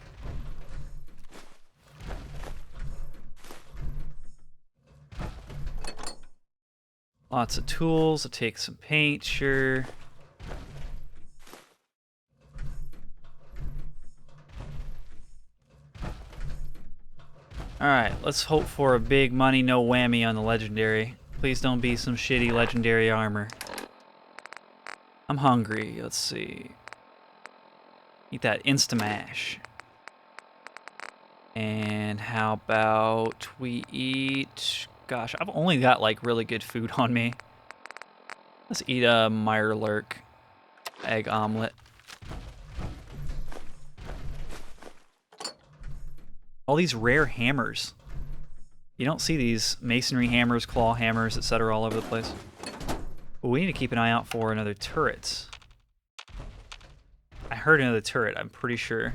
Lots of tools, I'll take some paint, sure. Alright, let's hope for a big money, no whammy on the legendary. Please don't be some shitty legendary armor. I'm hungry, let's see. Eat that Instamash. And how about we eat... Gosh, I've only got like really good food on me. Let's eat a Mirelurk egg omelet. All these rare hammers. You don't see these masonry hammers, claw hammers, etc. all over the place. But we need to keep an eye out for another turret. I heard another turret, I'm pretty sure.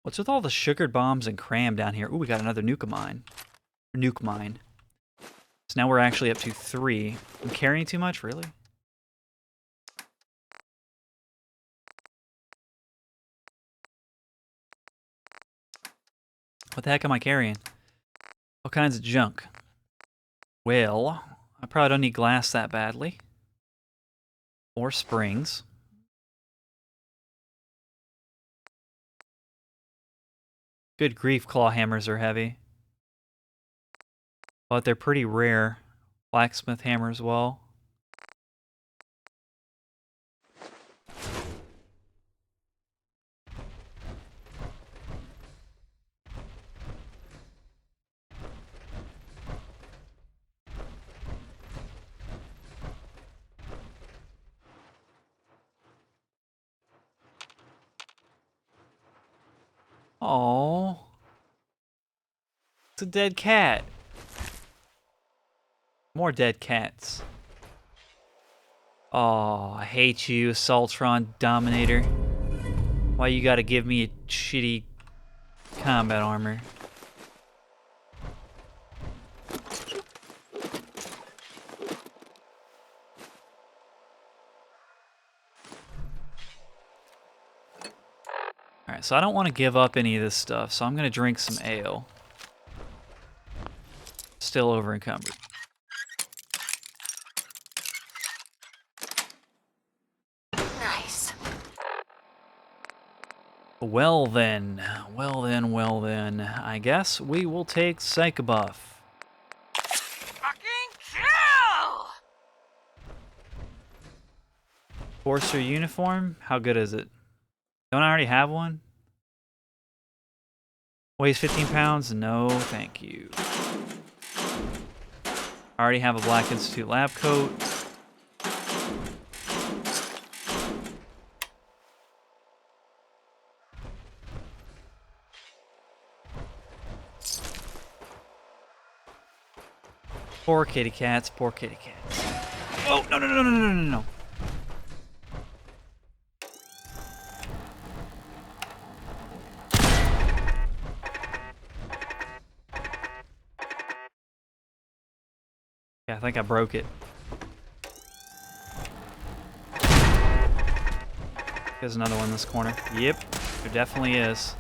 What's with all the sugared bombs and cram down here? Ooh, we got another nuke mine. Nuke mine. So now we're actually up to 3. I'm carrying too much, really? What the heck am I carrying? All kinds of junk. Well, I probably don't need glass that badly. Or springs. Good grief, claw hammers are heavy. But they're pretty rare. Blacksmith hammer as well. Oh, it's a dead cat. More dead cats. Oh, I hate you, Assaultron Dominator. Why you gotta give me a shitty combat armor? Alright, so I don't want to give up any of this stuff, so I'm gonna drink some ale. Still over encumbered. Nice. Well then, I guess we will take Psycho Buff. Fucking kill! Forcer uniform? How good is it? Don't I already have one? Weighs 15 pounds? No, thank you. I already have a Black Institute lab coat. Poor kitty cats, poor kitty cats. Oh, no, no, no, no, no, no, no. Yeah, I think I broke it. There's another one in this corner. Yep, there definitely is.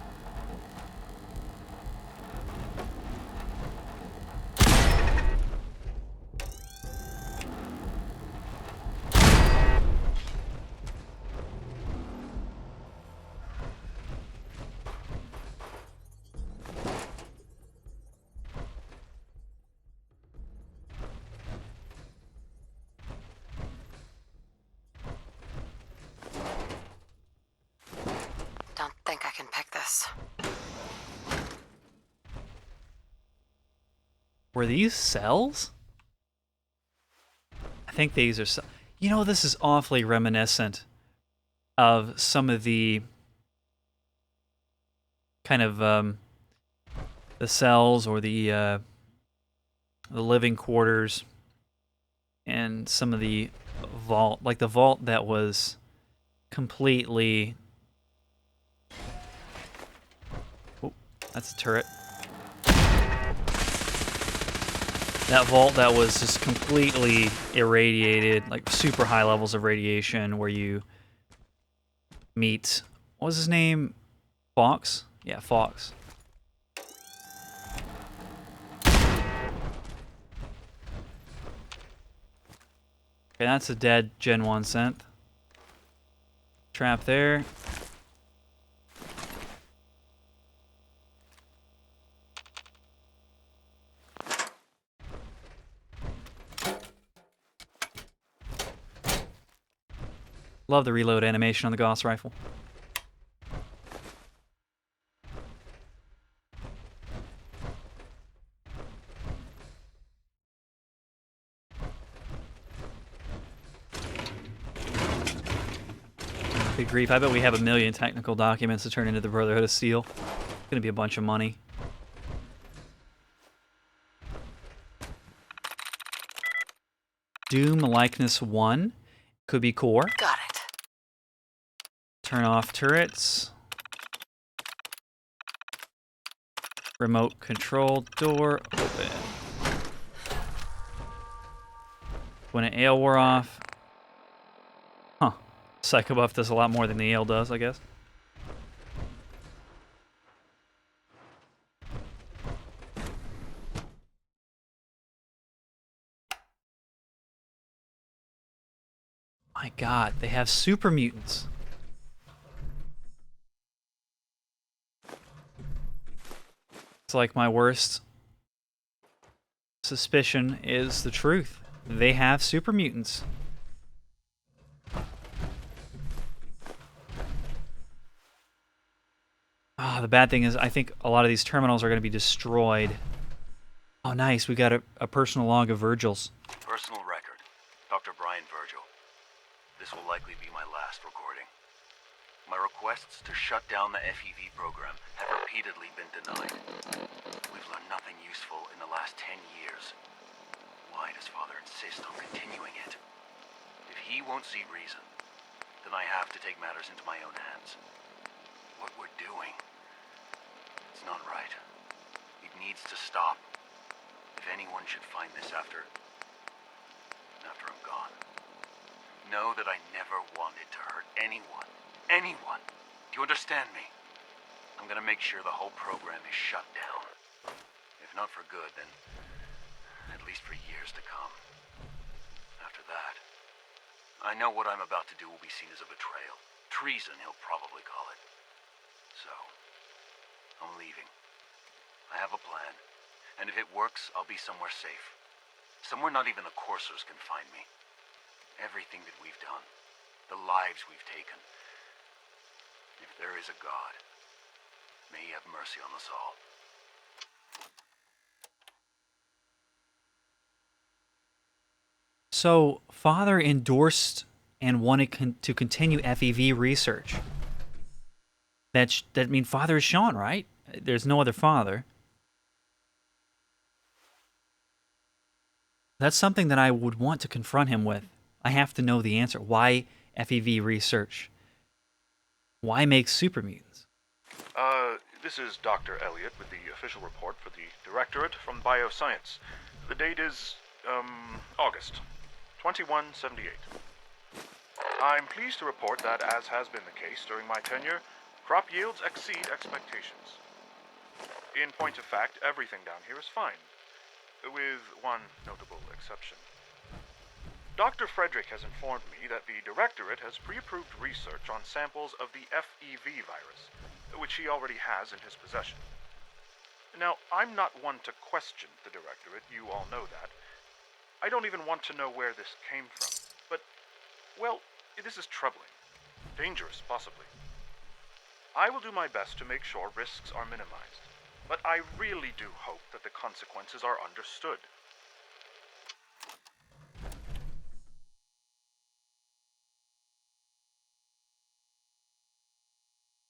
Don't think I can pick this. Were these cells? I think these are... You know, this is awfully reminiscent of some of the kind of the cells or the living quarters and some of the vault, like the vault that was completely... Oh, that's a turret. That vault that was just completely irradiated, like super high levels of radiation, where you meet, what was his name? Fox? Yeah, Fox. Okay, that's a dead Gen 1 synth. Trap there. Love the reload animation on the Gauss rifle. Good grief, I bet we have 1 million technical documents to turn into the Brotherhood of Steel. It's gonna be a bunch of money. Doom likeness 1 could be core. Got it. Turn off turrets. Remote control door open. When an ale wore off. Huh. Psycho buff does a lot more than the ale does, I guess. My god, they have super mutants. It's like my worst suspicion is the truth. They have super mutants. Ah, the bad thing is I think a lot of these terminals are going to be destroyed. Oh, nice. We got a personal log of Virgil's. Personal record. Dr. Brian Virgil. This will likely be my last recording. My requests to shut down the FEV program have repeatedly been denied. We've learned nothing useful in the last 10 years. Why does Father insist on continuing it? If he won't see reason, then I have to take matters into my own hands. What we're doing, it's not right. It needs to stop. If anyone should find this after I'm gone, know that I never wanted to hurt anyone. Anyone! Do you understand me? I'm gonna make sure the whole program is shut down. If not for good, then at least for years to come. After that, I know what I'm about to do will be seen as a betrayal. Treason, he'll probably call it. So, I'm leaving. I have a plan, and if it works, I'll be somewhere safe. Somewhere not even the coursers can find me. Everything that we've done, the lives we've taken. If there is a God, may he have mercy on us all. So, Father endorsed and wanted to continue FEV research. That means Father is Sean, right? There's no other Father. That's something that I would want to confront him with. I have to know the answer. Why FEV research? Why make super mutants? This is Dr. Elliot with the official report for the Directorate from Bioscience. The date is, August 2178. I'm pleased to report that, as has been the case during my tenure, crop yields exceed expectations. In point of fact, everything down here is fine, with one notable exception. Dr. Frederick has informed me that the Directorate has pre-approved research on samples of the FEV virus, which he already has in his possession. Now, I'm not one to question the Directorate, you all know that. I don't even want to know where this came from, but, well, this is troubling. Dangerous, possibly. I will do my best to make sure risks are minimized. but I really do hope that the consequences are understood.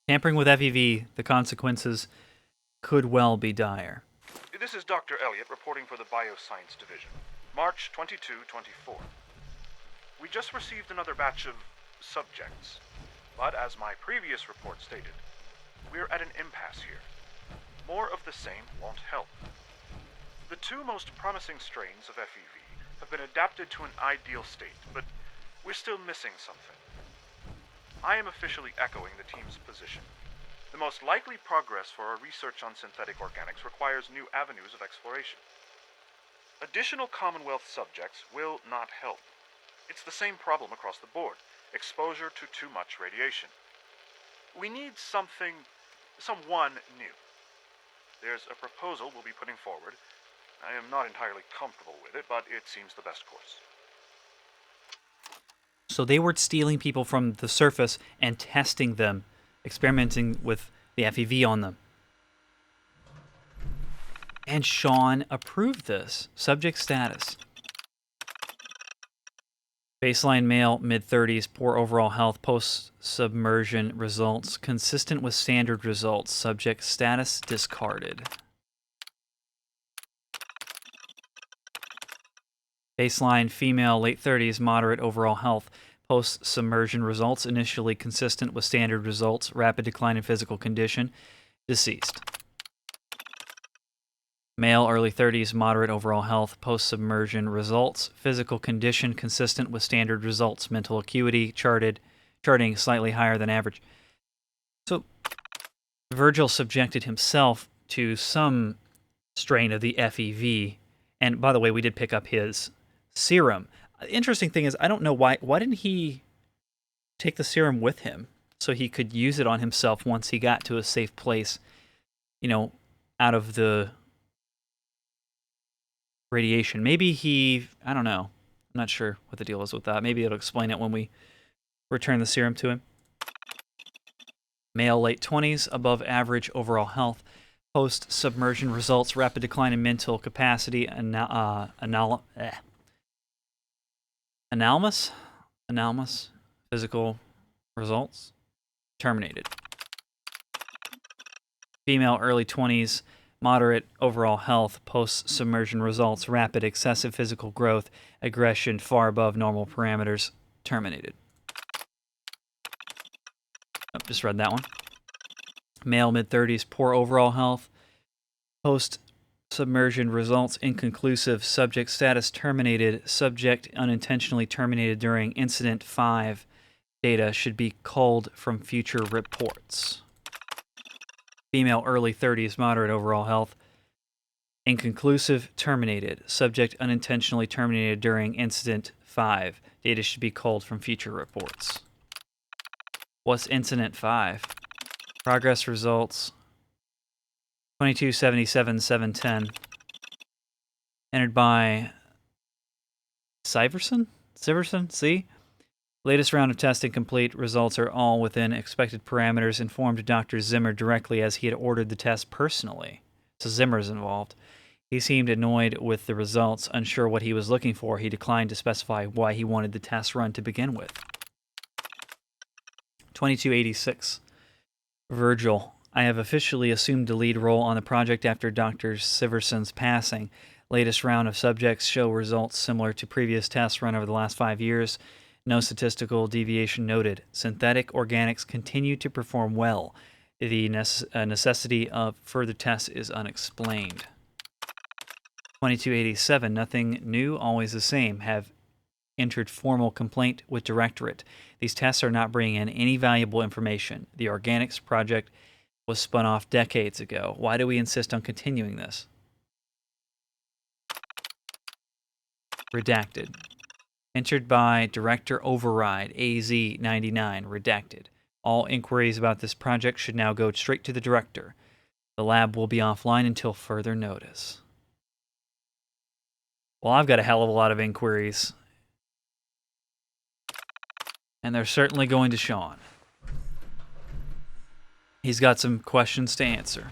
Tampering with FEV, the consequences could well be dire. This is Dr. Elliot reporting for the Bioscience Division. March 22-24. We just received another batch of subjects, but as my previous report stated, we're at an impasse here. More of the same won't help. The two most promising strains of FEV have been adapted to an ideal state, but we're still missing something. I am officially echoing the team's position. The most likely progress for our research on synthetic organics requires new avenues of exploration. Additional Commonwealth subjects will not help. It's the same problem across the board: exposure to too much radiation. We need someone new. There's a proposal we'll be putting forward. I am not entirely comfortable with it, but it seems the best course. So they were stealing people from the surface and testing them, experimenting with the FEV on them. And Sean approved this. Subject status. Baseline male, mid-30s, poor overall health, post-submersion results, consistent with standard results. Subject status discarded. Baseline female, late 30s, moderate overall health, post-submersion results, initially consistent with standard results, rapid decline in physical condition, deceased. Male, early 30s, moderate overall health, post-submersion results, physical condition consistent with standard results, mental acuity charting slightly higher than average. So, Virgil subjected himself to some strain of the FEV, and by the way, we did pick up his serum. The interesting thing is, I don't know why didn't he take the serum with him so he could use it on himself once he got to a safe place, you know, out of the radiation. Maybe I don't know. I'm not sure what the deal is with that. Maybe it'll explain it when we return the serum to him. Male, late 20s, above average overall health, post-submersion results, rapid decline in mental capacity, anomalous physical results, terminated. Female, early 20s, moderate overall health, post-submersion results, rapid excessive physical growth, aggression far above normal parameters, terminated. Oh, just read that one. Male, mid-30s, poor overall health, post-submersion results, inconclusive, subject status terminated, subject unintentionally terminated during Incident 5. Data should be culled from future reports. Female, early 30s, moderate overall health, inconclusive, terminated, subject unintentionally terminated during Incident 5. Data should be culled from future reports. What's Incident 5? Progress results 2277-710. Entered by Siverson? See? Latest round of testing complete. Results are all within expected parameters. Informed Dr. Zimmer directly as he had ordered the test personally. So Zimmer's involved. He seemed annoyed with the results, unsure what he was looking for. He declined to specify why he wanted the test run to begin with. 2286. Virgil, I have officially assumed the lead role on the project after Dr. Siverson's passing. Latest round of subjects show results similar to previous tests run over the last 5 years. No statistical deviation noted. Synthetic organics continue to perform well. The necessity of further tests is unexplained. 2287. Nothing new, always the same. Have entered formal complaint with Directorate. These tests are not bringing in any valuable information. The Organics project was spun off decades ago. Why do we insist on continuing this? Redacted. Entered by Director Override, AZ99. Redacted. All inquiries about this project should now go straight to the Director. The lab will be offline until further notice. Well, I've got a hell of a lot of inquiries. And they're certainly going to Sean. He's got some questions to answer.